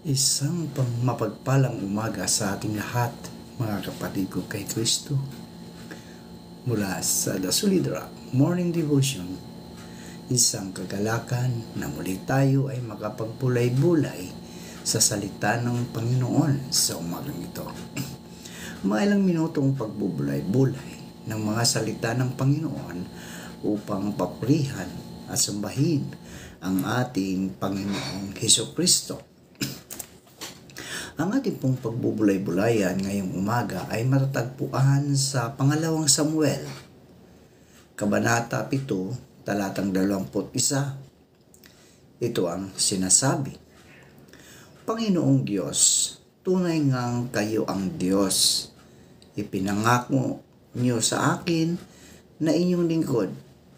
Isang mapagpalang umaga sa ating lahat, mga kapatid ko kay Kristo. Mula sa The Solid Rock Morning Devotion, isang kagalakan na muli tayo ay makapagpulay-bulay sa salita ng Panginoon sa umagang ito. Mga ilang minutong pagbubulay-bulay ng mga salita ng Panginoon upang papurihan at sambahin ang ating Panginoong Hesukristo. Ang ating pong pagbubulay-bulayan ngayong umaga ay matatagpuan sa pangalawang Samuel, Kabanata 7, talatang 21. Ito ang sinasabi, Panginoong Diyos, tunay ngang kayo ang Diyos. Ipinangako niyo sa akin na inyong lingkod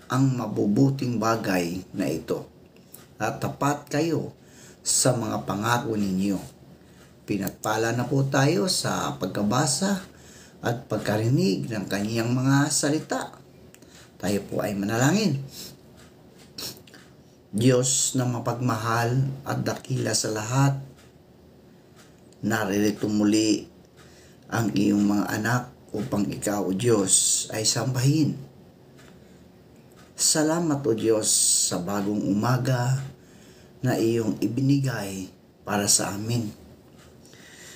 ang mabubuting bagay na ito, at tapat kayo sa mga pangako ninyo. Pinagpala na po tayo sa pagkabasa at pagkarinig ng kaniyang mga salita. Tayo po ay manalangin. Diyos na mapagmahal at dakila sa lahat, naririto muli ang iyong mga anak upang ikaw, o Diyos, ay sambahin. Salamat, o Diyos, sa bagong umaga na iyong ibinigay para sa amin.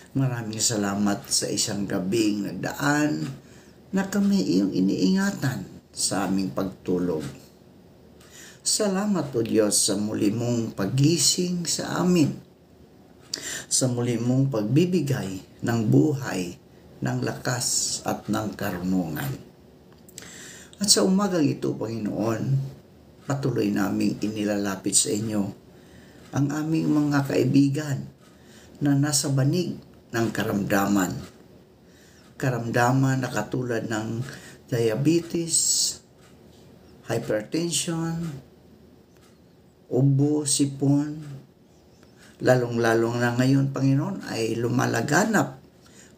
Maraming salamat sa isang gabing nagdaan na kami iyong iniingatan sa aming pagtulog. Salamat, o Diyos, sa muli mong paggising sa amin, sa muli mong pagbibigay ng buhay, ng lakas at ng karunungan. At sa umagang ito, Panginoon, patuloy naming inilalapit sa inyo ang aming mga kaibigan na nasa banig ng karamdaman. Karamdaman na katulad ng diabetes, hypertension, ubo, sipon. Lalong-lalong na ngayon, Panginoon, ay lumalaganap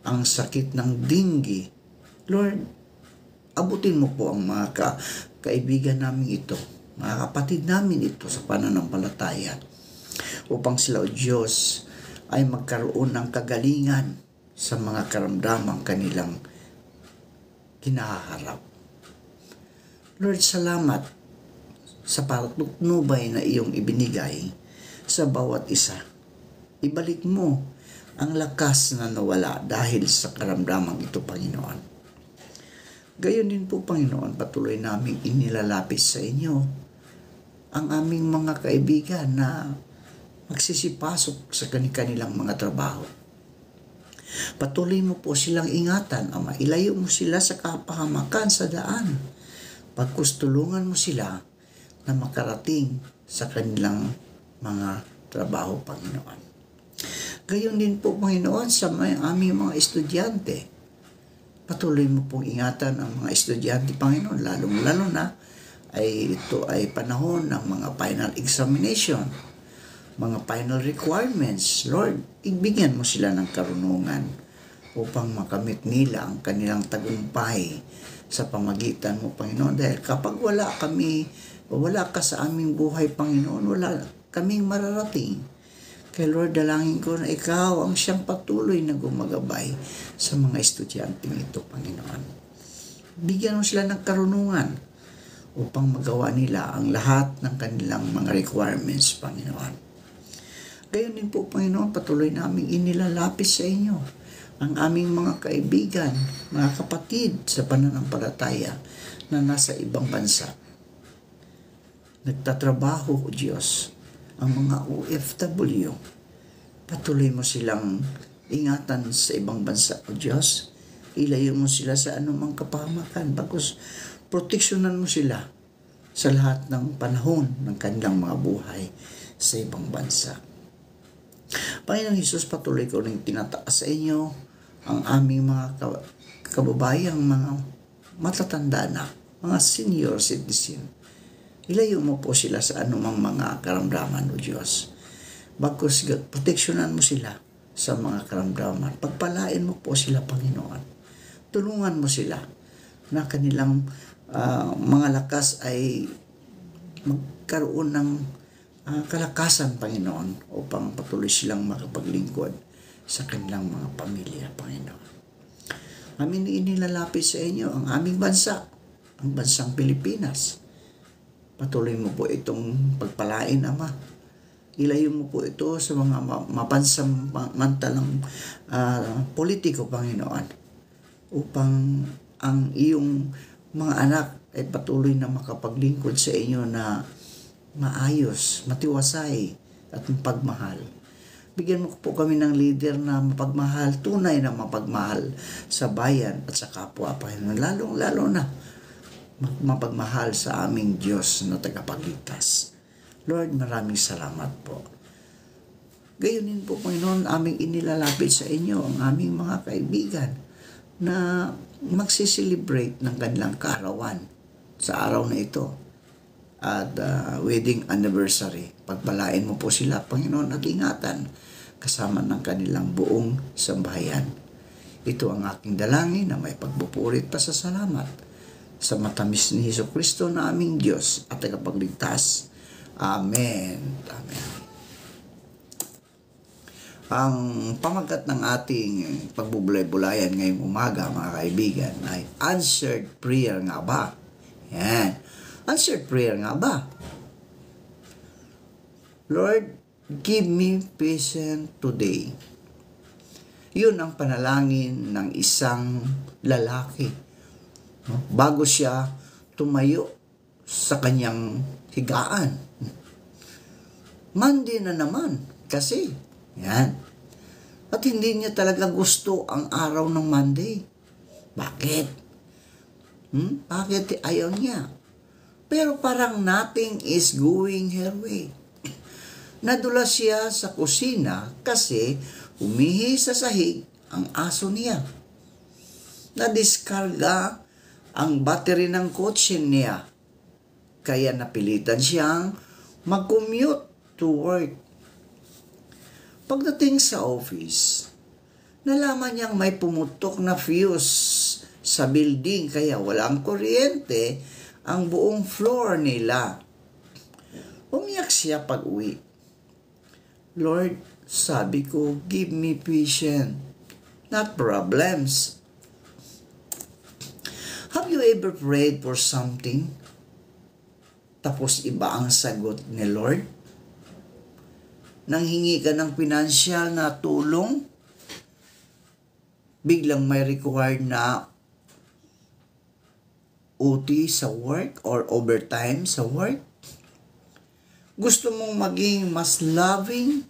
ang sakit ng dengue. Lord, abutin mo po ang mga kaibigan namin ito, mga kapatid namin ito sa pananampalataya, upang sila, o Diyos, ay magkaroon ng kagalingan sa mga karamdamang kanilang kinaharap. Lord, salamat sa patnubay na iyong ibinigay sa bawat isa. Ibalik mo ang lakas na nawala dahil sa karamdamang ito, Panginoon. Gayon din po, Panginoon, patuloy naming inilalapit sa inyo ang aming mga kaibigan na magsisipasok sa kanilang mga trabaho. Patuloy mo po silang ingatan, Ama. Ilayo mo sila sa kapahamakan sa daan. Pagkustulungan mo sila na makarating sa kanilang mga trabaho, Panginoon. Gayon din po, Panginoon, sa aming mga estudyante. Patuloy mo pong ingatan ang mga estudyante, Panginoon, lalong-lalo na ito ay panahon ng mga final examination, mga final requirements. Lord, ibigyan mo sila ng karunungan upang makamit nila ang kanilang tagumpay sa pamagitan mo, Panginoon. Dahil kapag wala ka sa aming buhay, Panginoon, wala kaming mararating. Kaya Lord, dalangin ko na ikaw ang siyang patuloy na gumagabay sa mga estudyanteng ito, Panginoon. Bigyan mo sila ng karunungan upang magawa nila ang lahat ng kanilang mga requirements, Panginoon. Gayon din po, Panginoon, patuloy namin inilalapit sa inyo ang aming mga kaibigan, mga kapatid sa pananampalataya na nasa ibang bansa. Nagtatrabaho, O Diyos, ang mga OFW. Patuloy mo silang ingatan sa ibang bansa, O Diyos. Ilayo mo sila sa anumang kapahamakan. Bagkus proteksyonan mo sila sa lahat ng panahon ng kanilang mga buhay sa ibang bansa. Panginoong Hesus, patuloy ko rin tinataas sa inyo ang aming mga kababayang mga matatanda na, mga senior citizen. Ilayo mo po sila sa anumang mga karamdaman, O Diyos. Bagkus proteksyonan mo sila sa mga karamdaman. Pagpalain mo po sila, Panginoon. Tulungan mo sila na kanilang mga lakas ay magkaroon ng kalakasan, Panginoon, upang patuloy silang makapaglingkod sa kanilang mga pamilya, Panginoon. Amin inilalapit sa inyo ang aming bansa, ang bansang Pilipinas. Patuloy mo po itong pagpalain, Ama. Ilayo mo po ito sa mga mapansamantalang politiko, Panginoon, upang ang iyong mga anak ay patuloy na makapaglingkod sa inyo na maayos, matiwasay at mapagmahal. Bigyan mo po kami ng leader na mapagmahal, tunay na mapagmahal sa bayan at sa kapwa, Panginoon. Lalong-lalo na mapagmahal sa aming Diyos na tagapagligtas. Lord, maraming salamat po. Gayunin po, Panginoon, aming inilalapit sa inyo ang aming mga kaibigan na magsiselebrate ng kanilang kaarawan sa araw na ito at wedding anniversary. Pagpalain mo po sila, Panginoon, at ingatan kasama ng kanilang buong sambahayan. Ito ang aking dalangin na may pagpupurit pa sa salamat sa matamis ni Jesucristo na aming Diyos at tagapagligtas. Amen. Amen. Ang pamagat ng ating pagbubulay-bulayan ngayong umaga, mga kaibigan, ay answered prayer nga ba? Yan. Answered prayer nga ba? Lord, give me patience today. Yun ang panalangin ng isang lalaki. Bago siya tumayo sa kanyang higaan. Monday na naman kasi. Yan. At hindi niya talaga gusto ang araw ng Monday. Bakit? Bakit ayaw niya? Pero parang nothing is going her way. Nadula siya sa kusina kasi umihi sa sahig ang aso niya. Nadiskarga ang battery ng kotse niya. Kaya napilitan siyang mag-commute to work. Pagdating sa office, nalaman niyang may pumutok na fuse sa building kaya walang kuryente ang buong floor nila. Umiyak siya pag-uwi. Lord, sabi ko, give me patience, not problems. Have you ever prayed for something? Tapos iba ang sagot ni Lord? Nanghingi ka ng financial na tulong? Biglang may required na OT sa work or overtime sa work? Gusto mong maging mas loving?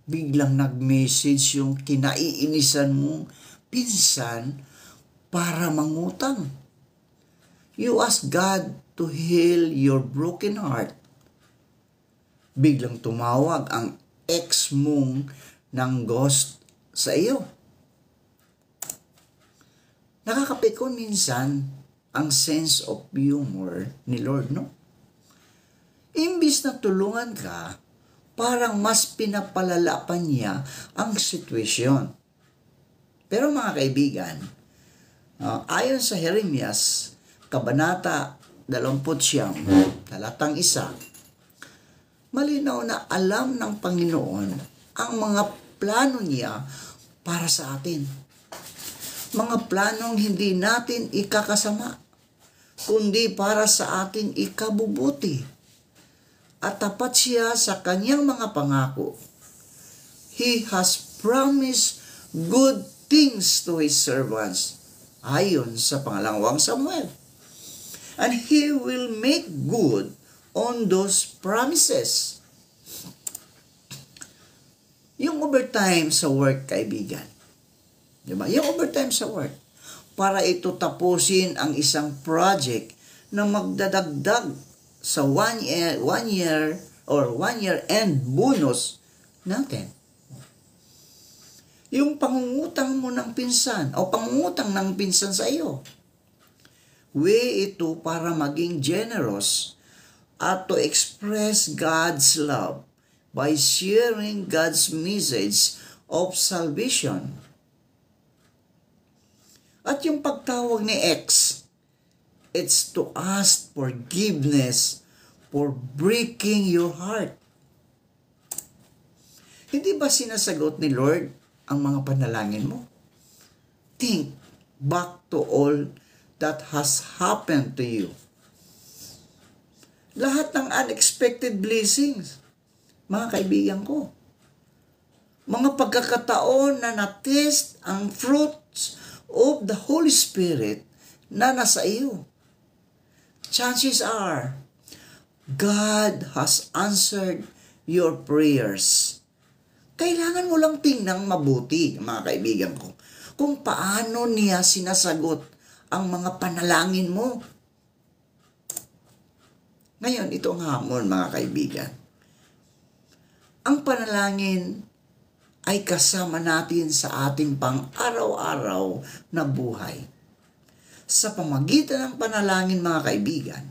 Biglang nag-message yung kinaiinisan mong pinsan para mangutang. You ask God to heal your broken heart. Biglang tumawag ang ex mong ng ghost sa iyo. Nakakapikon minsan ang sense of humor ni Lord, no? Imbis na tulungan ka, parang mas pinapalala pa niya ang sitwasyon. Pero mga kaibigan, ayon sa Jeremias, Kabanata 29, talatang 1, malinaw na alam ng Panginoon ang mga plano niya para sa atin. Mga planong hindi natin ikakasama, kundi para sa ating ikabubuti. At tapat siya sa kanyang mga pangako. He has promised good things to His servants, ayon sa pangalawang Samuel. And He will make good on those promises. Yung overtime sa work, kaibigan. Diba? Yung overtime sa work. Para ito tapusin ang isang project na magdadagdag sa one year end bonus natin. Yung pangungutang mo ng pinsan o pangungutang ng pinsan sa iyo. Way ito para maging generous at to express God's love by sharing God's message of salvation. At yung pagtawag ni X, it's to ask forgiveness for breaking your heart. Hindi ba sinasagot ni Lord ang mga panalangin mo? Think back to all that has happened to you. Lahat ng unexpected blessings, mga kaibigan ko. Mga pagkakataon na na-taste ang fruits of the Holy Spirit na nasa iyo. Chances are, God has answered your prayers. Kailangan mo lang tingnan mabuti, mga kaibigan ko, kung paano niya sinasagot ang mga panalangin mo. Ngayon, ito ang hamon, mga kaibigan. Ang panalangin ay kasama natin sa ating pang-araw-araw na buhay. Sa pamagitan ng panalangin, mga kaibigan,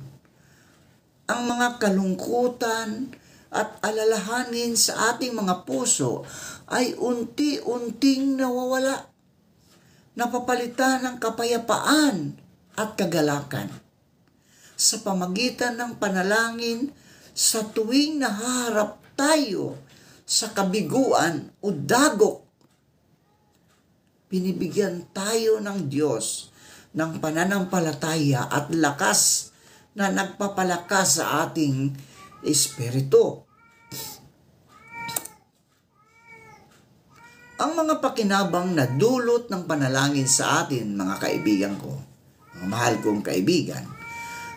ang mga kalungkutan at alalahanin sa ating mga puso ay unti-unting nawawala, napapalitan ng kapayapaan at kagalakan. Sa pamagitan ng panalangin, sa tuwing nahaharap tayo sa kabiguan o dagok, binibigyan tayo ng Diyos ng pananampalataya at lakas na nagpapalakas sa ating espiritu. Ang mga pakinabang na dulot ng panalangin sa atin, mga kaibigan ko, mga mahal kong kaibigan,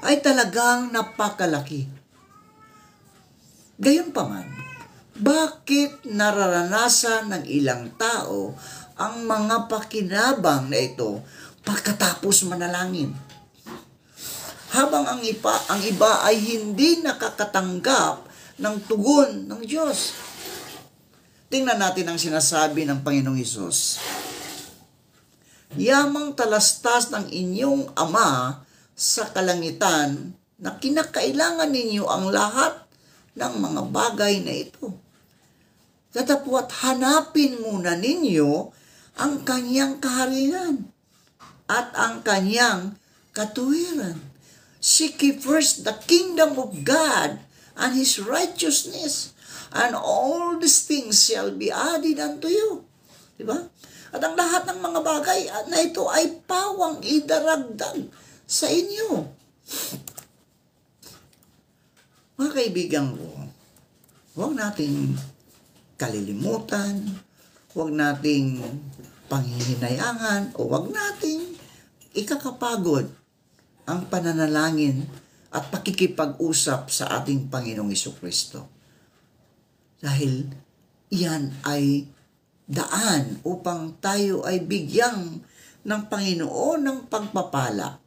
ay talagang napakalaki. Gayunpaman, bakit nararanasan ng ilang tao ang mga pakinabang na ito pagkatapos manalangin? Habang ang iba ay hindi nakakatanggap ng tugon ng Diyos. Tingnan natin ang sinasabi ng Panginoong Hesus. Yamang talastas ng inyong Ama sa kalangitan na kinakailangan ninyo ang lahat ng mga bagay na ito. Datapwat hanapin muna ninyo ang kanyang kaharian at ang kanyang katuwiran. Seek ye first the kingdom of God and His righteousness, and all these things shall be added unto you. Diba? At ang lahat ng mga bagay na ito ay pawang idaragdag sa inyo. Mga kaibigan ko, huwag nating kalilimutan, huwag nating panghihinayangan, o huwag nating ikakapagod ang pananalangin at pakikipag-usap sa ating Panginoong Hesukristo. Dahil iyan ay daan upang tayo ay bigyang ng Panginoon ng pagpapala.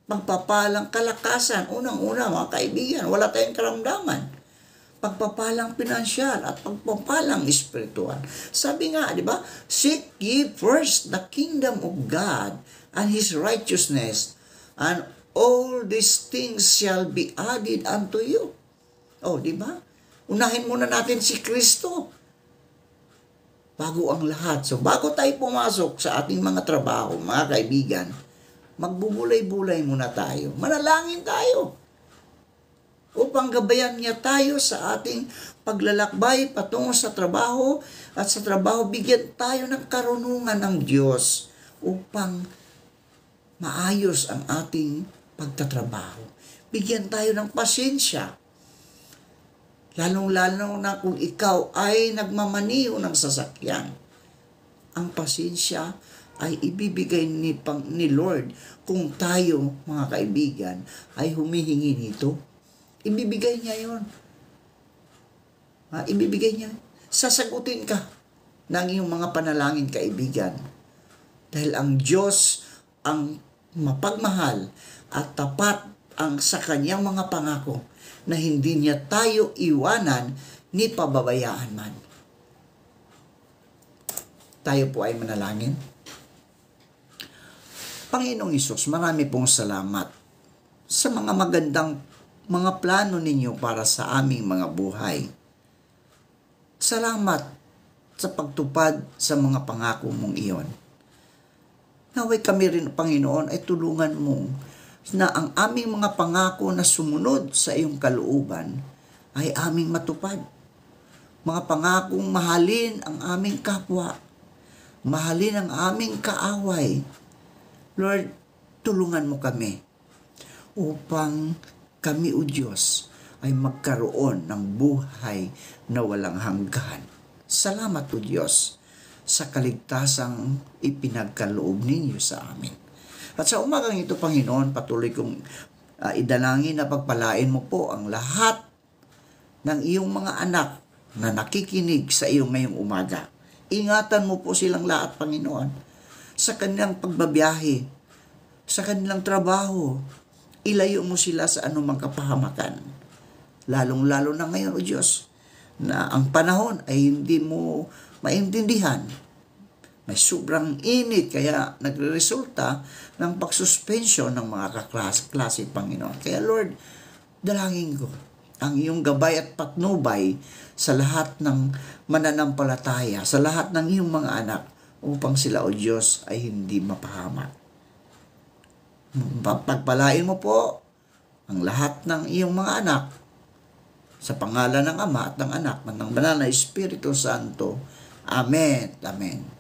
Pagpapalang kalakasan, unang-una mga kaibigan, wala tayong karamdaman. Pagpapalang pinansyal at pagpapalang espiritual. Sabi nga, di ba? Seek ye first the kingdom of God and His righteousness, and all these things shall be added unto you. Oh, di ba? Unahin muna natin si Kristo bago ang lahat. So, bago tayo pumasok sa ating mga trabaho, mga kaibigan, magbubulay-bulay muna tayo. Manalangin tayo upang gabayan niya tayo sa ating paglalakbay patungo sa trabaho, at sa trabaho bigyan tayo ng karunungan ng Diyos upang maayos ang ating pagtatrabaho. Bigyan tayo ng pasensya. Lalong-lalo na kung ikaw ay nagmamaniho ng sasakyan. Ang pasensya ay ibibigay ni Lord kung tayo, mga kaibigan, ay humihingi nito. Ibibigay niya yon. Ibibigay niya. Sasagutin ka ng iyong mga panalangin, kaibigan. Dahil ang Diyos ang mapagmahal at tapat ang sa kanyang mga pangako na hindi niya tayo iwanan ni pababayaan man. Tayo po ay manalangin. Panginoong Hesus, marami pong salamat sa mga magandang mga plano ninyo para sa aming mga buhay. Salamat sa pagtupad sa mga pangako mong iyon. Naway kami rin, Panginoon, ay tulungan mong na ang aming mga pangako na sumunod sa iyong kalooban ay aming matupad. Mga pangakong mahalin ang aming kapwa, mahalin ang aming kaaway. Lord, tulungan mo kami upang kami, O Diyos, ay magkaroon ng buhay na walang hanggan. Salamat, O Diyos, sa kaligtasang ipinagkaloob ninyo sa amin. At sa umagang ito, Panginoon, patuloy kong idalangin na pagpalain mo po ang lahat ng iyong mga anak na nakikinig sa iyo ngayong umaga. Ingatan mo po silang lahat, Panginoon, sa kanilang pagbabiyahe, sa kanilang trabaho. Ilayo mo sila sa anumang kapahamakan. Lalong-lalo na ngayon, O Diyos, na ang panahon ay hindi mo maintindihan. May sobrang init, kaya nagre-resulta ng pagsuspensyon ng mga kaklase, Panginoon. Kaya Lord, dalangin ko ang iyong gabay at patnubay sa lahat ng mananampalataya, sa lahat ng iyong mga anak, upang sila, O Diyos, ay hindi mapahamak. Pagpalain mo po ang lahat ng iyong mga anak sa pangalan ng Ama at ng Anak at ng Banal na Espiritu Santo. Amen. Amen.